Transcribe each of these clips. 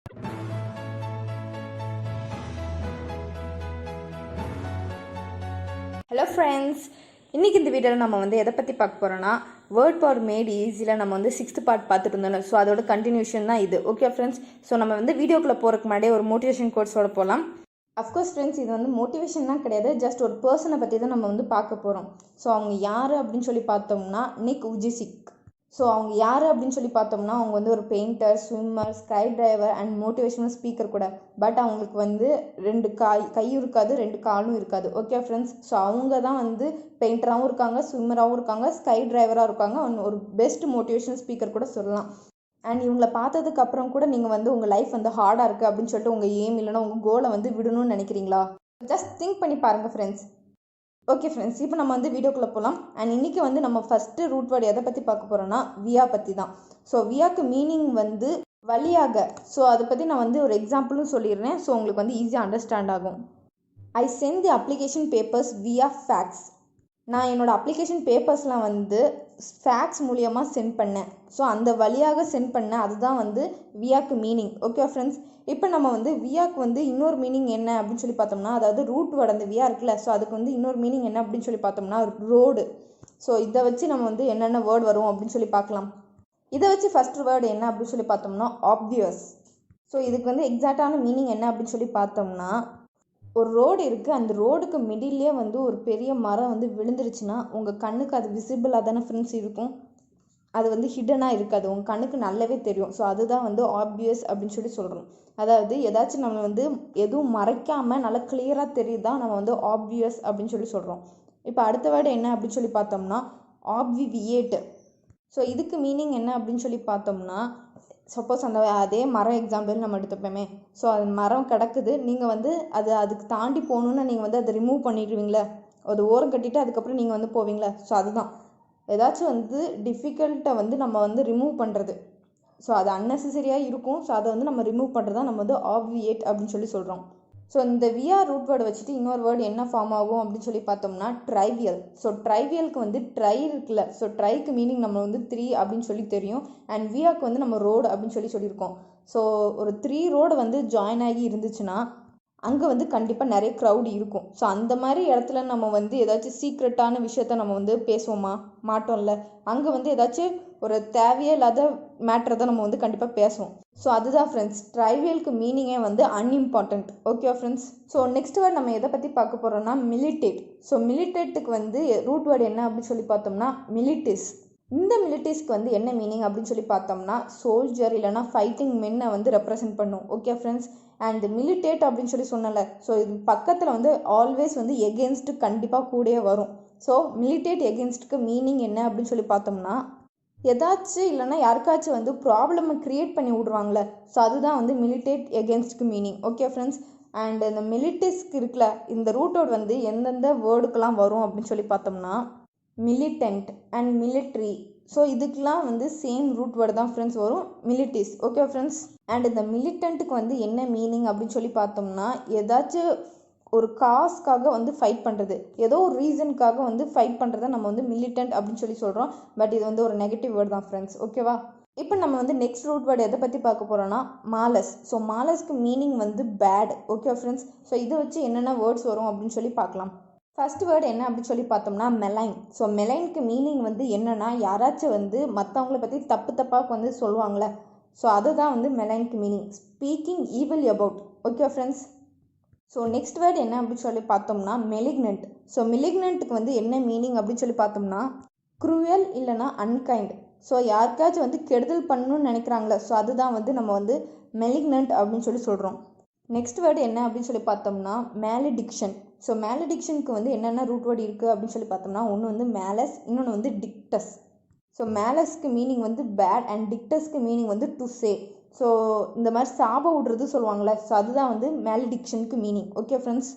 Hello friends, இன்றைக்கி இந்த வீடியோவில் நம்ம வந்து எதை பற்றி பார்க்க போகிறோன்னா வேர்ட் பவர் மேட் ஈஸியில் நம்ம வந்து 6th பார்ட் பார்த்துட்டு இருந்தோம். ஸோ அதோட கண்டினியூஷன் தான் இது. ஓகே ஃப்ரெண்ட்ஸ், ஸோ நம்ம வந்து வீடியோக்குள்ளே போகிறதுக்கு முன்னாடியே ஒரு மோட்டிவேஷன் கோட்ஸோட போகலாம். அஃப்கோர்ஸ் ஃப்ரெண்ட்ஸ், இது வந்து மோட்டிவேஷன்லாம் கிடையாது, ஜஸ்ட் ஒரு பர்சனை பற்றி தான் நம்ம வந்து பார்க்க போகிறோம். ஸோ அவங்க யார் அப்படின்னு சொல்லி பார்த்தோம்னா நிக் உஜிசிக். ஸோ அவங்க யார் அப்படின்னு சொல்லி பார்த்தோம்னா அவங்க வந்து ஒரு painter, swimmer, sky driver and motivational speaker கூட. பட் அவங்களுக்கு வந்து 2 கையும் இருக்காது, 2 காலும் இருக்காது. ஓகே ஃப்ரெண்ட்ஸ், ஸோ அவங்க தான் வந்து பெயிண்டராகவும் இருக்காங்க, ஸ்விம்மராகவும் இருக்காங்க, ஸ்கை டிரைவராக இருக்காங்க, ஒரு பெஸ்ட் மோட்டிவேஷனல் ஸ்பீக்கர் கூட சொல்லலாம். அண்ட் இவங்களை பார்த்ததுக்கு அப்புறம் கூட நீங்கள் வந்து உங்கள் லைஃப் வந்து ஹார்டாக இருக்குது அப்படின்னு சொல்லிட்டு உங்கள் எய்ம் இல்லைன்னா உங்கள் கோலை வந்து விடணும்னு நினைக்கிறீங்களா? ஜஸ்ட் திங்க் பண்ணி பாருங்கள் ஃப்ரெண்ட்ஸ். ஓகே ஃப்ரெண்ட்ஸ், இப்போ நம்ம வந்து வீடியோக்குள்ளே போகலாம். அண்ட் இன்றைக்கி வந்து நம்ம ஃபஸ்ட்டு ரூட் வேர்டு எதை பற்றி பார்க்க போகிறோன்னா வியா பற்றி தான். ஸோ வியாக்கு மீனிங் வந்து வழியாக. ஸோ அதை பற்றி நான் வந்து ஒரு எக்ஸாம்பிளும் சொல்லிடுறேன். ஸோ உங்களுக்கு வந்து ஈஸியாக அண்டர்ஸ்டாண்ட் ஆகும். I sent the application papers வியா ஃபேக்ஸ். நான் என்னோடய அப்ளிகேஷன் பேப்பர்ஸ்லாம் வந்து ஃபேக்ஸ் மூலியமாக சென்ட் பண்ணேன். ஸோ அந்த வழியாக சென்ட் பண்ணேன், அதுதான் வந்து வியாக்கு மீனிங். ஓகே ஃப்ரெண்ட்ஸ், இப்போ நம்ம வந்து வியாக்கு வந்து இன்னொரு மீனிங் என்ன அப்படின்னு சொல்லி பார்த்தோம்னா, அதாவது ரூட் வேர்டு அந்த வியா இருக்குல்ல, ஸோ அதுக்கு வந்து இன்னொரு மீனிங் என்ன அப்படின்னு சொல்லி பார்த்தோம்னா ரோடு. ஸோ இதை வச்சு நம்ம வந்து என்னென்ன வேர்டு வரும் அப்படின்னு சொல்லி பார்க்கலாம். இதை வச்சு ஃபஸ்ட் வேர்டு என்ன அப்படின்னு சொல்லி பார்த்தோம்னா ஆப்வியஸ். ஸோ இதுக்கு வந்து எக்ஸாக்டான மீனிங் என்ன அப்படின்னு சொல்லி பார்த்தோம்னா, ஒரு ரோடு இருக்குது, அந்த ரோடுக்கு மிடில்லே வந்து ஒரு பெரிய மரம் வந்து விழுந்துருச்சுன்னா உங்கள் கண்ணுக்கு அது விசிபிளாக தானே ஃப்ரெண்ட்ஸ் இருக்கும், அது வந்து ஹிடனாக இருக்காது, உங்கள் கண்ணுக்கு நல்லாவே தெரியும். ஸோ அதுதான் வந்து ஆப்வியஸ் அப்படின்னு சொல்லி சொல்கிறோம். அதாவது ஏதாச்சும் நம்ம வந்து எதுவும் மறைக்காமல் நல்லா கிளியராக தெரியுதான் நம்ம வந்து ஆப்வியஸ் அப்படின்னு சொல்லி சொல்கிறோம். இப்போ அடுத்த வேர்டு என்ன அப்படின்னு சொல்லி பார்த்தோம்னா ஆப்விவியேட். ஸோ இதுக்கு மீனிங் என்ன அப்படின்னு சொல்லி பார்த்தோம்னா, சப்போஸ் அதே மரம் எக்ஸாம்பிள் நம்ம எடுத்துப்போமே. ஸோ அது மரம் கிடக்குது, நீங்கள் வந்து அதுக்கு தாண்டி போகணுன்னு நீங்கள் வந்து அதை ரிமூவ் பண்ணிடுவீங்களே, அது ஓரம் கட்டிட்டு அதுக்கப்புறம் நீங்கள் வந்து போவீங்களே. ஸோ அதுதான் ஏதாச்சும் வந்து டிஃபிகல்ட்டை வந்து நம்ம வந்து ரிமூவ் பண்ணுறது. ஸோ அது அன்னெசரியாக இருக்கும், ஸோ அதை வந்து நம்ம ரிமூவ் பண்ணுறதா நம்ம வந்து ஆப்வியேட் அப்படின்னு சொல்லி சொல்கிறோம். ஸோ இந்த விஆர் ரூட் வேர்டு வச்சுட்டு இன்னொரு வேர்டு என்ன ஃபார்ம் ஆகும் அப்படின்னு சொல்லி பார்த்தோம்னா ட்ரைவியல். ஸோ ட்ரைவியலுக்கு வந்து ட்ரை இருக்குல்ல, ஸோ ட்ரைக்கு மீனிங் நம்ம வந்து 3 அப்படின்னு சொல்லி தெரியும். அண்ட் விஆருக்கு வந்து நம்ம ரோடு அப்படின்னு சொல்லியிருக்கோம். ஸோ ஒரு 3 ரோடு வந்து ஜாயின் ஆகி இருந்துச்சுன்னா அங்கே வந்து கண்டிப்பாக நிறைய க்ரௌட் இருக்கும். ஸோ அந்த மாதிரி இடத்துல நம்ம வந்து ஏதாச்சும் சீக்ரெட்டான விஷயத்த நம்ம வந்து பேசுவோமா? மாட்டோம்ல. அங்கே வந்து ஏதாச்சும் ஒரு தேவையே இல்லாத மேட்ரை தான் நம்ம வந்து கண்டிப்பாக பேசுவோம். ஸோ அதுதான் ஃப்ரெண்ட்ஸ், ட்ரைவியலுக்கு மீனிங்கே வந்து unimportant. Okay friends, so next word நம்ம எதை பற்றி பார்க்க போகிறோம்னா மிலிட்டேட். ஸோ மிலிட்டேட்டுக்கு வந்து ரூட் வேர்டு என்ன அப்படின்னு சொல்லி பார்த்தோம்னா மிலிட்டிஸ். இந்த மிலிட்டரிஸ்க்கு வந்து என்ன மீனிங் அப்படின்னு சொல்லி பார்த்தோம்னா சோல்ஜர் இல்லைனா ஃபைட்டிங் மென்னை வந்து ரெப்ரசென்ட் பண்ணும். ஓகே ஃப்ரெண்ட்ஸ், அண்ட் மிலிட்டேட் அப்படின்னு சொல்லி சொன்னல, ஸோ இது பக்கத்தில் வந்து ஆல்வேஸ் வந்து எகென்ஸ்ட்டு கண்டிப்பாக கூடயே வரும். ஸோ மிலிட்டேட் எகென்ஸ்ட்டுக்கு மீனிங் என்ன அப்படின்னு சொல்லி பார்த்தோம்னா ஏதாச்சும் இல்லைனா யாருக்காச்சும் வந்து ப்ராப்ளமை க்ரியேட் பண்ணி விடுவாங்களே, ஸோ அதுதான் வந்து மிலிட்டேட் எகென்ஸ்ட்க்கு மீனிங். ஓகே ஃப்ரெண்ட்ஸ், அண்ட் இந்த மிலிட்டிஸ்க்கு இருக்குல்ல, இந்த ரூட்டோடு வந்து எந்தெந்த வேர்டுக்கெலாம் வரும் அப்படின்னு சொல்லி பார்த்தோம்னா மிலிட்டன்ட் அண்ட் மிலிட்ரி. ஸோ இதுக்கெலாம் வந்து சேம் ரூட் வேர்டு தான் ஃப்ரெண்ட்ஸ் வரும், மிலிட்டிஸ். ஓகே ஃப்ரெண்ட்ஸ், அண்ட் இந்த மிலிட்டன்ட்டுக்கு வந்து என்ன மீனிங் அப்படின்னு சொல்லி பார்த்தோம்னா ஏதாச்சும் ஒரு காஸ்க்காக வந்து ஃபைட் பண்ணுறது, ஏதோ ஒரு ரீசனுக்காக வந்து ஃபைட் பண்ணுறத நம்ம வந்து மிலிட்டன்ட் அப்படின்னு சொல்லி சொல்கிறோம். பட் இது வந்து ஒரு நெகட்டிவ் வேர்டு தான் ஃப்ரெண்ட்ஸ். ஓகேவா? இப்போ நம்ம வந்து நெக்ஸ்ட் ரூட் வேர்டு எதை பற்றி பார்க்க போகிறோன்னா மாலஸ். ஸோ மாலஸ்க்கு மீனிங் வந்து பேட். ஓகே ஃப்ரெண்ட்ஸ், ஸோ இதை வச்சு என்னென்ன வேர்ட்ஸ் வரும் அப்படின்னு சொல்லி பார்க்கலாம். ஃபர்ஸ்ட் வேர்டு என்ன அப்படின்னு சொல்லி பார்த்தோம்னா மெலைன். ஸோ மெலைனுக்கு மீனிங் வந்து என்னென்னா யாராச்சும் வந்து மற்றவங்கள பற்றி தப்பாக வந்து சொல்லுவாங்களே, ஸோ அதுதான் வந்து மெலைனுக்கு meaning, speaking evil about. Okay friends, so next word என்ன அப்படின்னு சொல்லி பார்த்தோம்னா மெலிக்னன்ட். ஸோ மெலிக்னன்ட்டுக்கு வந்து என்ன மீனிங் அப்படின்னு சொல்லி பார்த்தோம்னா க்ரூயல் இல்லைனா அன்கைண்ட். ஸோ யாருக்காச்சும் வந்து கெடுதல் பண்ணணும்னு நினைக்கிறாங்களே, ஸோ அதுதான் வந்து நம்ம வந்து மெலிக்னன்ட் அப்படின்னு சொல்லி சொல்கிறோம். நெக்ஸ்ட் வேர்டு என்ன அப்படின்னு சொல்லி பார்த்தோம்னா மேலிடிக்ஷன். ஸோ மேலிடிக்ஷனுக்கு வந்து என்னென்ன ரூட் வேர்டு இருக்குது அப்படின்னு சொல்லி பார்த்தோம்னா ஒன்று வந்து மேலஸ், இன்னொன்று வந்து டிக்டஸ். ஸோ மேலஸ்க்கு மீனிங் வந்து பேட் அண்ட் டிக்டஸ்க்கு மீனிங் வந்து டு சே. ஸோ இந்த மாதிரி சாபம் விடுறது சொல்லுவாங்களே, ஸோ அதுதான் வந்து மேலிடிக்ஷனுக்கு மீனிங். ஓகே ஃப்ரெண்ட்ஸ்,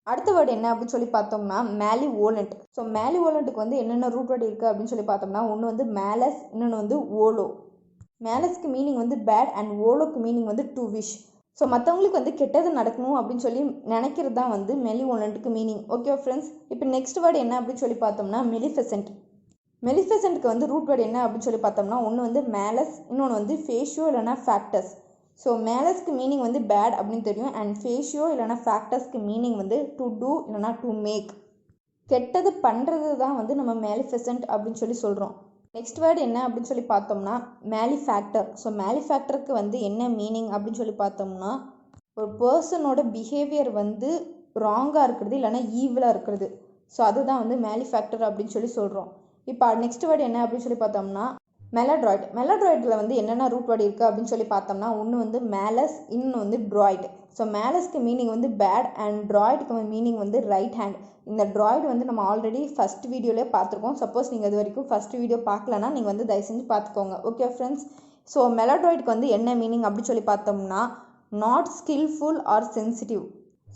அடுத்த வேர்டு என்ன அப்படின்னு சொல்லி பார்த்தோம்னா மேலிவோலண்ட். ஸோ மேலிவோலண்ட்டுக்கு வந்து என்னென்ன ரூட் வேர்டு இருக்குது அப்படின்னு சொல்லி பார்த்தோம்னா ஒன்று வந்து மேலஸ், இன்னொன்று வந்து ஓலோ. மேலஸ்க்கு மீனிங் வந்து பேட் அண்ட் ஓலோக்கு மீனிங் வந்து டு விஷ். ஸோ மற்றவங்களுக்கு வந்து கெட்டது நடக்கணும் அப்படின்னு சொல்லி நினைக்கிறது தான் வந்து மெலிவோலண்ட்டுக்கு மீனிங். ஓகே ஃப்ரெண்ட்ஸ், இப்போ நெக்ஸ்ட் வேர்டு என்ன அப்படின்னு சொல்லி பார்த்தோம்னா மெலிஃபெசன்ட். மெலிஃபெசன்ட்க்கு வந்து ரூட் வேர்டு என்ன அப்படின்னு சொல்லி பார்த்தோம்னா ஒன்று வந்து மேலஸ், இன்னொன்று வந்து ஃபேஷியோ இல்லைனா ஃபேக்டஸ். ஸோ மேலஸ்க்கு மீனிங் வந்து பேட் அப்படின்னு தெரியும். அண்ட் ஃபேஷியோ இல்லைனா ஃபேக்டர்ஸ்க்கு மீனிங் வந்து டு டூ இல்லைனா டு மேக். கெட்டது பண்ணுறது தான் வந்து நம்ம மேலிஃபெசன்ட் அப்படின்னு சொல்லி சொல்கிறோம். நெக்ஸ்ட் வேர்டு என்ன அப்படின்னு சொல்லி பார்த்தோம்னா மேலிஃபேக்டர். ஸோ மேலிஃபேக்டருக்கு வந்து என்ன மீனிங் அப்படின்னு சொல்லி பார்த்தோம்னா ஒரு பர்சனோட பிஹேவியர் வந்து ராங்காக இருக்கிறது இல்லைனா ஈவிலாக இருக்கிறது. ஸோ அதுதான் வந்து மேலிஃபேக்டர் அப்படின்னு சொல்லி சொல்கிறோம். இப்போ நெக்ஸ்ட் வேர்டு என்ன அப்படின்னு சொல்லி பார்த்தோம்னா மெலட்ராய்ட். மெலட்ராய்டில் வந்து என்னென்ன ரூட் வேர்டு இருக்குது அப்படின்னு சொல்லி பார்த்தோம்னா ஒன்று வந்து மேலஸ், இன்னும் வந்து ட்ராய்ட். ஸோ மேலஸ்க்கு மீனிங் வந்து பேட் அண்ட் ட்ராய்டுக்கு மீனிங் வந்து ரைட் ஹேண்ட். இந்த ட்ராய்டு வந்து நம்ம ஆல்ரெடி ஃபஸ்ட் வீடியோலேயே பார்த்துருக்கோம். சப்போஸ் நீங்கள் இது வரைக்கும் ஃபஸ்ட் வீடியோ பார்க்கலன்னா நீங்கள் வந்து தயவு செஞ்சு பார்த்துக்கோங்க. Okay friends. ஸோ மெலட்ராய்டுக்கு வந்து என்ன மீனிங் அப்படின்னு சொல்லி பார்த்தோம்னா not skilful or sensitive.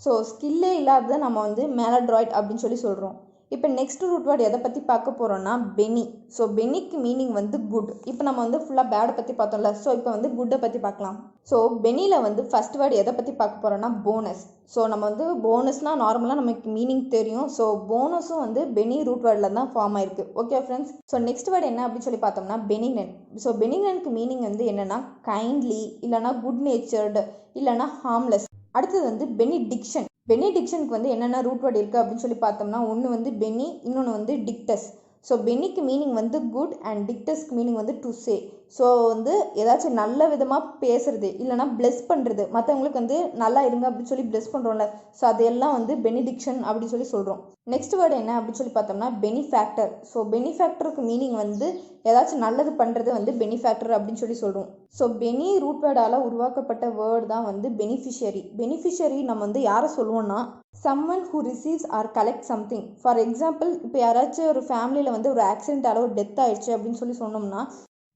So ஸ்கில்லே இல்லாததை நம்ம வந்து மெலட்ராய்ட் அப்படின்னு சொல்லி சொல்கிறோம். இப்போ நெக்ஸ்ட் ரூட் வேர்டு எதை பற்றி பார்க்க போகிறோன்னா பெனி. ஸோ பெனிக்கு மீனிங் வந்து குட். இப்போ நம்ம வந்து ஃபுல்லாக பேடை பற்றி பார்த்தோம்ல. ஸோ இப்போ வந்து குட்டை பற்றி பார்க்கலாம். ஸோ பெனியில் வந்து ஃபஸ்ட் வேர்டு எதை பற்றி பார்க்க போகிறோன்னா போனஸ். ஸோ நம்ம வந்து போனஸ்னால் நார்மலாக நமக்கு மீனிங் தெரியும். ஸோ போனஸும் வந்து பெனி ரூட் வேர்டில் தான் ஃபார்ம் ஆயிருக்கு. Okay friends. So next word என்ன அப்படின்னு சொல்லி பார்த்தோம்னா பெனிக்னன். ஸோ பெனிக்னனுக்கு மீனிங் வந்து என்னென்னா கைண்ட்லி இல்லைனா குட் நேச்சர்டு இல்லைனா ஹார்ம்லெஸ். அடுத்தது வந்து பெனிடிக்ஷன். பெனிடிக்ஷனுக்கு வந்து என்னென்ன ரூட் வேர்டு இருக்குது அப்படின்னு சொல்லி பார்த்தோம்னா ஒன்று வந்து பெனி, இன்னொன்று வந்து டிக்டஸ். ஸோ பெனிக்கு மீனிங் வந்து குட் அண்ட் டிக்டஸ்க்கு மீனிங் வந்து டு சே. ஸோ வந்து ஏதாச்சும் நல்ல விதமாக பேசுறது இல்லைனா பிளெஸ் பண்ணுறது, மற்றவங்களுக்கு வந்து நல்லா இருங்க அப்படின்னு சொல்லி பிளெஸ் பண்ணுறோம்ல. ஸோ அதெல்லாம் வந்து பெனிடிக்ஷன் அப்படின்னு சொல்லி சொல்கிறோம். நெக்ஸ்ட் வேர்டு என்ன அப்படின்னு சொல்லி பார்த்தோம்னா பெனிஃபேக்டர். ஸோ பெனிஃபேக்டருக்கு மீனிங் வந்து ஏதாச்சும் நல்லது பண்ணுறது வந்து பெனிஃபேக்டர் அப்படின்னு சொல்லி சொல்கிறோம். ஸோ பெனி ரூட் வேர்டால் உருவாக்கப்பட்ட வேர்டு தான் வந்து பெனிஃபிஷியரி. பெனிஃபிஷியரி நம்ம வந்து யாரை சொல்லுவோம்னா someone who receives or collects something. For example இப்போ யாராச்சும் ஒரு ஃபேமிலியில் வந்து ஒரு ஆக்சிடென்ட்டால் ஒரு டெத் ஆயிடுச்சு அப்படின்னு சொல்லி சொன்னோம்னா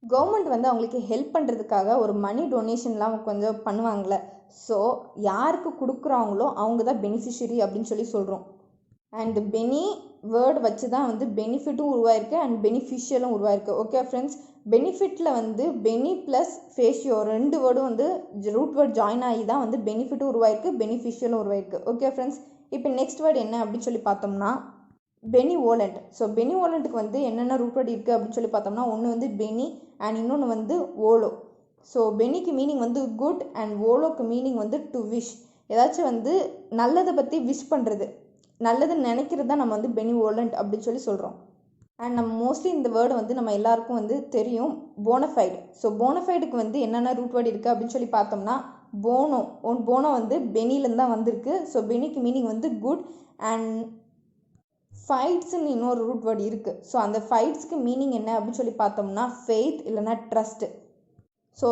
கவர்மெண்ட் வந்து அவங்களுக்கு ஹெல்ப் பண்ணுறதுக்காக ஒரு மணி டொனேஷன்லாம் அவங்க கொஞ்சம் பண்ணுவாங்கள்ல. ஸோ யாருக்கு கொடுக்குறாங்களோ அவங்க தான் பெனிஃபிஷரி அப்படின்னு சொல்லி சொல்கிறோம். அண்ட் பெனி வேர்டு வச்சு தான் வந்து பெனிஃபிட்டும் உருவாயிருக்கு அண்ட் பெனிஃபிஷியலும் உருவாயிருக்கு. Okay friends. பெனிஃபிட்டில் வந்து பெனி ப்ளஸ் ஃபேஷியோ ரெண்டு வேர்டும் வந்து ரூட் வேர்ட் ஜாயின் ஆகி தான் வந்து பெனிஃபிட்டும் உருவாயிருக்கு பெனிஃபிஷியலும் உருவாயிருக்கு. Okay friends. இப்போ நெக்ஸ்ட் வேர்டு என்ன அப்படின்னு சொல்லி பார்த்தோம்னா பெனிவோலண்ட். ஸோ பெனிவோலண்ட்டுக்கு வந்து என்னென்ன ரூட் வேர்டு இருக்குது அப்படின்னு சொல்லி பார்த்தோம்னா ஒன்று வந்து பெனி அண்ட் இன்னொன்று வந்து ஓலோ. ஸோ பெனிக்கு மீனிங் வந்து குட் அண்ட் ஓலோக்கு மீனிங் வந்து டு விஷ். ஏதாச்சும் வந்து நல்லதை பற்றி விஷ் பண்ணுறது, நல்லது நினைக்கிறது தான் நம்ம வந்து பெனிவோலண்ட் அப்படின்னு சொல்லி சொல்கிறோம். அண்ட் நம்ம மோஸ்ட்லி இந்த வேர்டு வந்து நம்ம எல்லாருக்கும் வந்து தெரியும் போனஃபைடு. ஸோ போனஃபைடுக்கு வந்து என்னென்ன ரூட் வேர்டு இருக்குது அப்படின்னு சொல்லி பார்த்தோம்னா போனோ. போனோ வந்து பெனிலேருந்து தான் வந்திருக்கு. ஸோ பெனிக்கு மீனிங் வந்து குட் அண்ட் ஃபைட்ஸ்ன்னு இன்னொரு ரூட் வேர்டு இருக்குது. ஸோ அந்த ஃபைட்ஸ்க்கு மீனிங் என்ன அப்படின்னு சொல்லி பார்த்தோம்னா ஃபெய்த் இல்லைனா ட்ரஸ்ட்டு. ஸோ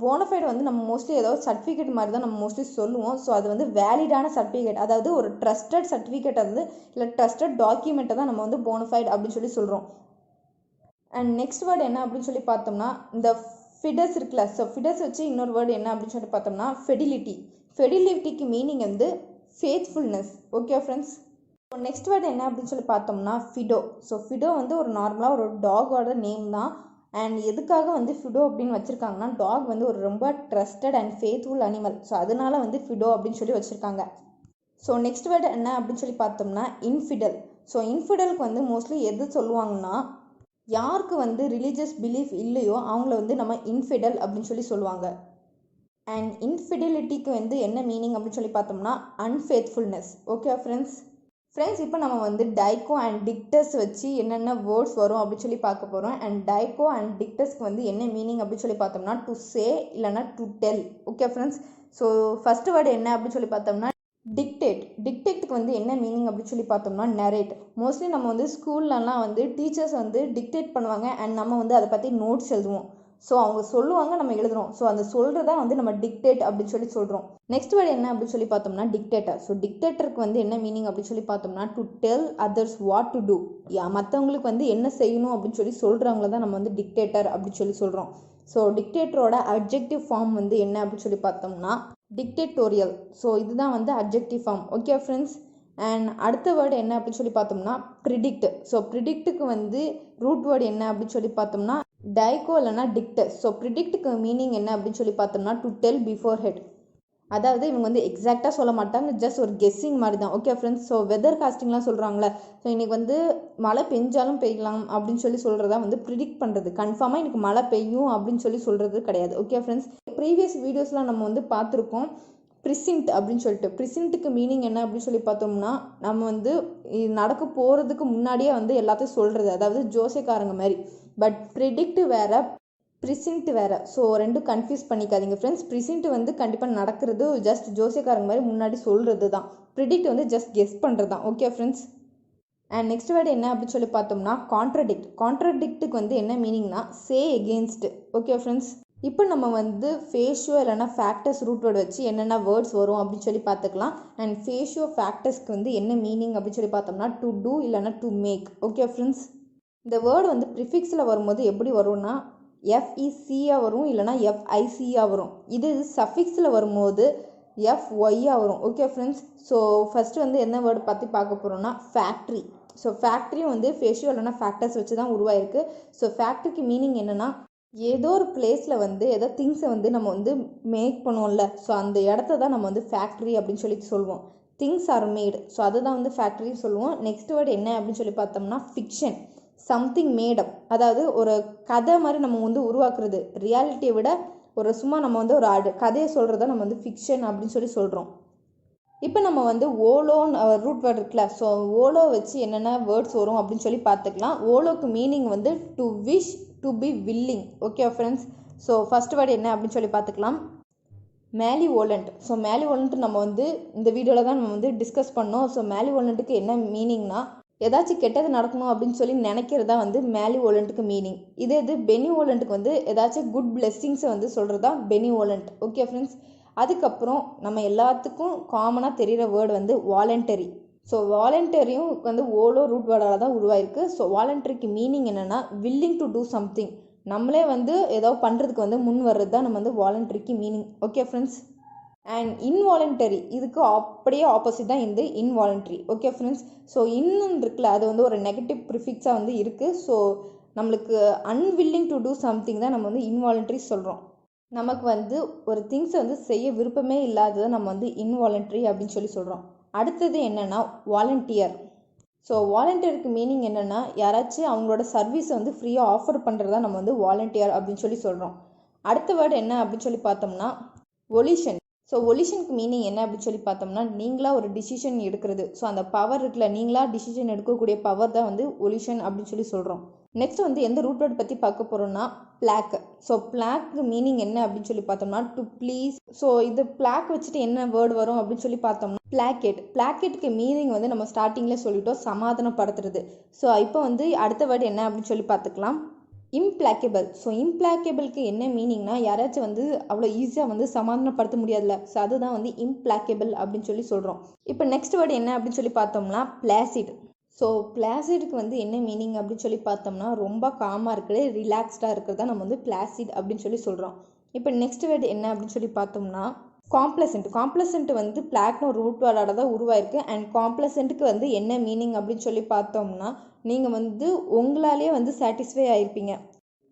போனஃபைடு வந்து நம்ம மோஸ்ட்லி ஏதாவது சர்டிஃபிகேட் மாதிரி தான் நம்ம மோஸ்ட்லி சொல்லுவோம். ஸோ அது வந்து வேலிடான சர்டிஃபிகேட், அதாவது ஒரு ட்ரஸ்டட் சர்டிஃபிகேட் வந்து இல்லை ட்ரஸ்டட் டாக்குமெண்ட்டை தான் நம்ம வந்து போனஃபைடு அப்படின்னு சொல்லி சொல்கிறோம். அண்ட் நெக்ஸ்ட் வேர்டு என்ன அப்படின்னு சொல்லி பார்த்தோம்னா இந்த ஃபிடஸ் இருக்குல்ல. ஸோ ஃபிடஸ் வச்சு இன்னொரு வேர்டு என்ன அப்படின்னு சொல்லி பார்த்தோம்னா ஃபெடிலிட்டி. ஃபெடிலிட்டிக்கு மீனிங் வந்து faithfulness. Okay friends. So next word என்ன அப்படின்னு சொல்லி பார்த்தோம்னா ஃபிடோ. ஸோ ஃபிடோ வந்து ஒரு நார்மலாக ஒரு டாகோட நேம் தான். அண்ட் எதுக்காக வந்து ஃபிடோ அப்படின்னு வச்சுருக்காங்கன்னா டாக் வந்து ஒரு ரொம்ப trusted and faithful animal. So அதனால வந்து ஃபிடோ அப்படின்னு சொல்லி வச்சுருக்காங்க. ஸோ நெக்ஸ்ட் வேர்டு என்ன அப்படின்னு சொல்லி பார்த்தோம்னா இன்ஃபிடல். ஸோ இன்ஃபிடலுக்கு வந்து மோஸ்ட்லி எது சொல்லுவாங்கன்னா யாருக்கு வந்து ரிலீஜியஸ் பிலீஃப் இல்லையோ அவங்கள வந்து நம்ம இன்ஃபிடல் அப்படின்னு சொல்லி சொல்லுவாங்க. அண்ட் இன்ஃபிடெலிட்டிக்கு வந்து என்ன மீனிங் அப்படின்னு சொல்லி பார்த்தோம்னா அன்ஃபேத்ஃபுல்னஸ். Okay friends. இப்போ நம்ம வந்து டைக்கோ அண்ட் டிக்டஸ் வச்சு என்னென்ன வேர்ட்ஸ் வரும் அப்படின்னு சொல்லி பார்க்க போகிறோம். அண்ட் டைக்கோ அண்ட் டிக்டஸ்க்கு வந்து என்ன மீனிங் அப்படின்னு சொல்லி பார்த்தோம்னா டு சே இல்லைனா to tell. Okay friends. So first word என்ன அப்படின்னு சொல்லி பார்த்தோம்னா டிக்டேட். டிக்டேட்டுக்கு வந்து என்ன மீனிங் அப்படின்னு சொல்லி பார்த்தோம்னா நரேட். மோஸ்ட்லி நம்ம வந்து ஸ்கூல்லலாம் வந்து டீச்சர்ஸ் வந்து டிக்டேட் பண்ணுவாங்க அண்ட் நம்ம வந்து அதை பற்றி நோட்ஸ் எழுதுவோம். ஸோ அவங்க சொல்லுவாங்க, நம்ம எழுதுறோம். ஸோ அந்த சொல்கிறதா வந்து நம்ம டிக்டேட் அப்படின்னு சொல்லி சொல்கிறோம். நெக்ஸ்ட் வேர்டு என்ன அப்படின்னு சொல்லி பார்த்தோம்னா டிக்டேட்டர். ஸோ டிக்டேட்டருக்கு வந்து என்ன மீனிங் அப்படின்னு சொல்லி பார்த்தோம்னா to tell others what to do. மற்றவங்களுக்கு வந்து என்ன செய்யணும் அப்படின்னு சொல்லி சொல்கிறவங்கள தான் நம்ம வந்து டிக்டேட்டர் அப்படின்னு சொல்லி சொல்கிறோம். ஸோ டிக்டேட்டரோட அட்ஜெக்டிவ் ஃபார்ம் வந்து என்ன அப்படின்னு சொல்லி பார்த்தோம்னா டிக்டேட்டோரியல். ஸோ இதுதான் வந்து adjective form. Okay friends. And அடுத்த வேர்டு என்ன அப்படின்னு சொல்லி பார்த்தோம்னா ப்ரிடிக்ட். ஸோ ப்ரிடிக்ட்டுக்கு வந்து ரூட் வேர்டு என்ன அப்படின்னு சொல்லி பார்த்தோம்னா டைக்கோ இல்லைனா டிக்டஸ். ஸோ ப்ரிடிக்ட்டுக்கு மீனிங் என்ன அப்படின்னு சொல்லி பார்த்தோம்னா டு டெல் பிஃபோர் ஹெட். அதாவது இவங்க வந்து எக்ஸாக்டாக சொல்ல மாட்டாங்க, ஜஸ்ட் ஒரு கெஸ்ஸிங் மாதிரி தான். Okay friends. ஸோ வெதர் காஸ்டிங்லாம் சொல்கிறாங்களே, ஸோ இன்றைக்கி வந்து மழை பெஞ்சாலும் பெய்யலாம் அப்படின்னு சொல்லி சொல்கிறதா வந்து ப்ரிடிக்ட் பண்ணுறது. கன்ஃபார்மாக இன்றைக்கி மழை பெய்யும் அப்படின்னு சொல்லி சொல்கிறது கிடையாது. Okay friends. ப்ரீவியஸ் வீடியோஸ்லாம் நம்ம வந்து பார்த்துருக்கோம் ப்ரிசிண்ட் அப்படின்னு சொல்லிட்டு. ப்ரிசிண்ட்டுக்கு மீனிங் என்ன அப்படின்னு சொல்லி பார்த்தோம்னா, நம்ம வந்து நடக்க போகிறதுக்கு முன்னாடியே வந்து எல்லாத்தையும் சொல்கிறது, அதாவது ஜோசியக்காரங்க மாதிரி. பட் ப்ரிடிக்ட் வேறு, ப்ரிசிண்ட் வேறு. ஸோ ரெண்டும் கன்ஃபியூஸ் பண்ணிக்காதீங்க ஃப்ரெண்ட்ஸ். ப்ரிசிண்ட் வந்து கண்டிப்பாக நடக்கிறது, ஜஸ்ட் ஜோசியக்காரங்க மாதிரி முன்னாடி சொல்கிறது தான். ப்ரிடிக்ட் வந்து ஜஸ்ட் கெஸ் பண்ணுறது தான். Okay friends. And next word என்ன அப்படின்னு சொல்லி பார்த்தோம்னா கான்ட்ரடிக்ட். கான்ட்ரடிக்ட்டுக்கு வந்து என்ன மீனிங்னா சே எகெயின்ஸ்ட். Okay friends. இப்போ நம்ம வந்து ஃபேஷியோ இல்லைனா ஃபேக்டர்ஸ் ரூட் வேர்டு வச்சு என்னென்ன வேர்ட்ஸ் வரும் அப்படின்னு சொல்லி பார்த்துக்கலாம். அண்ட் ஃபேஷியோ ஃபேக்டர்ஸ்க்கு வந்து என்ன மீனிங் அப்படின்னு சொல்லி பார்த்தோம்னா டு டூ இல்லைனா டு மேக். Okay friends. இந்த வேர்டு வந்து ப்ரிஃபிக்ஸில் வரும்போது எப்படி வரும்னா எஃப்இசியாக வரும், இல்லைனா எஃப்ஐசியாக வரும். இது சஃபிக்ஸில் வரும்போது எஃப்ஒய்யாக வரும். Okay friends. ஸோ ஃபஸ்ட்டு வந்து என்ன வேர்டு பற்றி பார்க்க போகிறோம்னா ஃபேக்ட்ரி. ஸோ ஃபேக்ட்ரியும் வந்து ஃபேஷியோ இல்லைனா ஃபேக்டர்ஸ் வச்சு தான் உருவாயிருக்கு. ஸோ ஃபேக்ட்ரிக்கு மீனிங் என்னென்னா ஏதோ ஒரு பிளேஸில் வந்து ஏதோ திங்ஸை வந்து நம்ம வந்து மேக் பண்ணுவோம்ல, ஸோ அந்த இடத்த தான் நம்ம வந்து ஃபேக்ட்ரி அப்படின்னு சொல்லி சொல்லுவோம். திங்ஸ் ஆர் மேடு, ஸோ அதுதான் வந்து ஃபேக்ட்ரின்னு சொல்லுவோம். நெக்ஸ்ட் வேர்டு என்ன அப்படின்னு சொல்லி பார்த்தோம்னா ஃபிக்ஷன். சம்திங் மேடப், அதாவது ஒரு கதை மாதிரி நம்ம வந்து உருவாக்குறது. ரியாலிட்டியை விட ஒரு சும்மா நம்ம வந்து ஒரு கதையை சொல்கிறத நம்ம வந்து ஃபிக்ஷன் அப்படின்னு சொல்லி சொல்கிறோம். இப்போ நம்ம வந்து ஓலோன்னு ரூட் வேர்டு இருக்குல்ல, ஸோ ஓலோ வச்சு என்னென்ன வேர்ட்ஸ் வரும் அப்படின்னு சொல்லி பார்த்துக்கலாம். ஓலோக்கு மீனிங் வந்து to wish, to be willing. Okay friends. So first word என்ன அப்படின்னு சொல்லி பார்த்துக்கலாம். மேலிவோலண்ட். ஸோ மேலிவோலண்ட் நம்ம வந்து இந்த வீடியோவில் தான் நம்ம வந்து டிஸ்கஸ் பண்ணோம். ஸோ மேலிவோலண்ட்டுக்கு என்ன மீனிங்னா ஏதாச்சும் கெட்டது நடக்கணும் அப்படின்னு சொல்லி நினைக்கிறதா வந்து மேலிவோலண்ட்டுக்கு மீனிங். இது பெனிவோலண்ட்டுக்கு வந்து ஏதாச்சும் குட் பிளெஸ்ஸிங்ஸை வந்து சொல்கிறதா பெனிவோலண்ட். Okay friends. அதுக்கப்புறம் நம்ம எல்லாத்துக்கும் காமனாக தெரிகிற வேர்டு வந்து வாலண்டரி. ஸோ வாலண்டரியும் வந்து ஓலோ ரூட் வேர்டால் தான் உருவாயிருக்கு. ஸோ வாலண்டரிக்கு மீனிங் என்னென்னா வில்லிங் டு டூ சம்திங். நம்மளே வந்து ஏதோ பண்ணுறதுக்கு வந்து முன் வர்றது தான் நம்ம வந்து வாலண்டரிக்கு மீனிங். Okay friends. அண்ட் இன்வாலண்டரி இதுக்கு அப்படியே ஆப்போசிட் தான் இந்த இன்வாலண்டரி. Okay friends. ஸோ இன்னும் இருக்குல்ல, அது வந்து ஒரு நெகட்டிவ் ப்ரிஃபிக்ஸாக வந்து இருக்குது. ஸோ நம்மளுக்கு அன்வில்லிங் டு டூ சம்திங் தான் நம்ம வந்து இன்வாலண்டரி சொல்கிறோம். நமக்கு வந்து ஒரு திங்ஸை வந்து செய்ய விருப்பமே இல்லாததை நம்ம வந்து இன்வாலண்டரி அப்படின்னு சொல்லி சொல்கிறோம். அடுத்தது என்னென்னா வாலண்டியர். ஸோ வாலண்டியருக்கு மீனிங் என்னென்னா யாராச்சும் அவங்களோட சர்வீஸை வந்து ஃப்ரீயாக ஆஃபர் பண்ணுறதா நம்ம வந்து வாலண்டியர் அப்படின்னு சொல்லி சொல்கிறோம். அடுத்த வேர்டு என்ன அப்படின்னு சொல்லி பார்த்தோம்னா ஒலிஷன். ஸோ ஒலிஷனுக்கு மீனிங் என்ன அப்படின்னு சொல்லி பார்த்தோம்னா நீங்களாக ஒரு டிசிஷன் எடுக்கிறது. ஸோ அந்த பவர் இருக்குல்ல, நீங்களாக டிசிஷன் எடுக்கக்கூடிய பவர் தான் வந்து ஒலிஷன் அப்படின்னு சொல்லி சொல்கிறோம். நெக்ஸ்ட் வந்து எந்த ரூட் வேர்டு பற்றி பார்க்க போகிறோம்னா பிளாக். ஸோ பிளாக்கு மீனிங் என்ன அப்படின்னு சொல்லி பார்த்தோம்னா டு ப்ளீஸ். ஸோ இது பிளாக் வச்சுட்டு என்ன வேர்டு வரும் அப்படின்னு சொல்லி பார்த்தோம்னா பிளாக்கெட். பிளாக்கெட்டுக்கு மீனிங் வந்து நம்ம ஸ்டார்டிங்கில் சொல்லிட்டோம், சமாதானப்படுத்துறது. ஸோ இப்போ வந்து அடுத்த வேர்டு என்ன அப்படின்னு சொல்லி பார்த்துக்கலாம். இம்ப்ளாக்கபிள். ஸோ இம்ப்ளாக்கபிளுக்கு என்ன மீனிங்னா யாராச்சும் வந்து அவ்வளோ ஈஸியாக வந்து சமாதானப்படுத்த முடியாதுல்ல, ஸோ அதுதான் வந்து இம்ப்ளாக்கபிள் அப்படின்னு சொல்லி சொல்கிறோம். இப்போ நெக்ஸ்ட் வேர்டு என்ன அப்படின்னு சொல்லி பார்த்தோம்னா பிளாசிட். ஸோ பிளாசிடுக்கு வந்து என்ன மீனிங் அப்படின்னு சொல்லி பார்த்தோம்னா ரொம்ப காமாக இருக்கிறது, ரிலாக்ஸ்டாக இருக்கிறதா நம்ம வந்து பிளாசிட் அப்படின்னு சொல்லி சொல்கிறோம். இப்போ நெக்ஸ்ட் வேர்டு என்ன அப்படின்னு சொல்லி பார்த்தோம்னா காம்ப்ளசன்ட். காம்ப்ளசன்ட் வந்து பிளாக்னு ஒரு ரூட் வேர்டாக தான் உருவாயிருக்கு. அண்ட் காம்ப்ளசன்ட்டுக்கு வந்து என்ன மீனிங் அப்படின்னு சொல்லி பார்த்தோம்னா நீங்கள் வந்து உங்களாலே வந்து சாட்டிஸ்ஃபை ஆகிருப்பீங்க.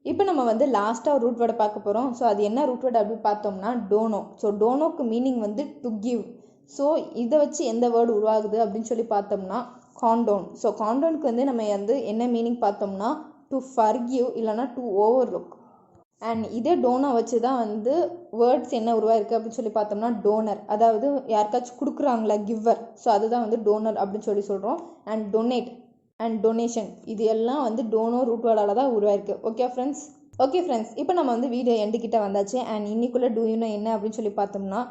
இப்போ நம்ம வந்து லாஸ்ட்டாக ரூட் வேர்டை பார்க்க போகிறோம். ஸோ அது என்ன ரூட் வேர்டு அப்படின்னு பார்த்தோம்னா டோனோ. ஸோ டோனோக்கு மீனிங் வந்து டு கிவ். ஸோ இதை வச்சு எந்த வேர்டு உருவாகுது அப்படின்னு சொல்லி பார்த்தோம்னா காண்டோன். ஸோ காண்டோனுக்கு வந்து நம்ம வந்து என்ன மீனிங் பார்த்தோம்னா டு ஃபர்கிவ் இல்லைனா டு ஓவர்லுக். அண்ட் இதே டோனை வச்சு தான் வந்து வேர்ட்ஸ் என்ன உருவாயிருக்கு அப்படின்னு சொல்லி பார்த்தோம்னா டோனர், அதாவது யாருக்காச்சும் கொடுக்குறாங்களா கிவர். ஸோ அதுதான் வந்து டோனர் அப்படின்னு சொல்லி சொல்கிறோம். அண்ட் டொனேட் அண்ட் டொனேஷன் இது எல்லாம் வந்து டோனோ ரூட் வேர்டால் தான் உருவாயிருக்கு. Okay friends. இப்போ நம்ம வந்து வீடியோ எண்டுக்கிட்ட வந்தாச்சு. அண்ட் இன்னைக்குள்ளே டூயூனோ என்ன அப்படின்னு சொல்லி பார்த்தோம்னா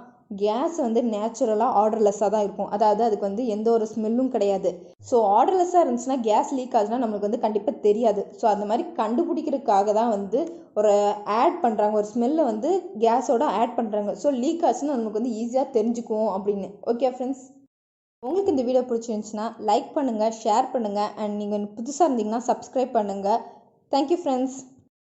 கேஸ் வந்து நேச்சுரலாக ஆர்டர்லெஸ்ஸாக தான் இருக்கும். அதாவது அதுக்கு வந்து எந்த ஒரு ஸ்மெல்லும் கிடையாது. ஸோ ஆர்டர்லெஸ்ஸாக இருந்துச்சுன்னா கேஸ் லீக் ஆச்சுன்னா நம்மளுக்கு வந்து கண்டிப்பாக தெரியாது. ஸோ அந்த மாதிரி கண்டுபிடிக்கிறதுக்காக தான் வந்து ஒரு ஆட் பண்ணுறாங்க, ஒரு ஸ்மெல்லை வந்து கேஸோட ஆட் பண்ணுறாங்க. ஸோ லீக் ஆச்சுன்னா நமக்கு வந்து ஈஸியாக தெரிஞ்சுக்குவோம் அப்படின்னு. Okay friends. உங்களுக்கு இந்த வீடியோ பிடிச்சிருந்துச்சுன்னா லைக் பண்ணுங்கள், ஷேர் பண்ணுங்கள். அண்ட் நீங்கள் புதுசாக இருந்தீங்கன்னா சப்ஸ்கிரைப் பண்ணுங்கள். Thank you friends.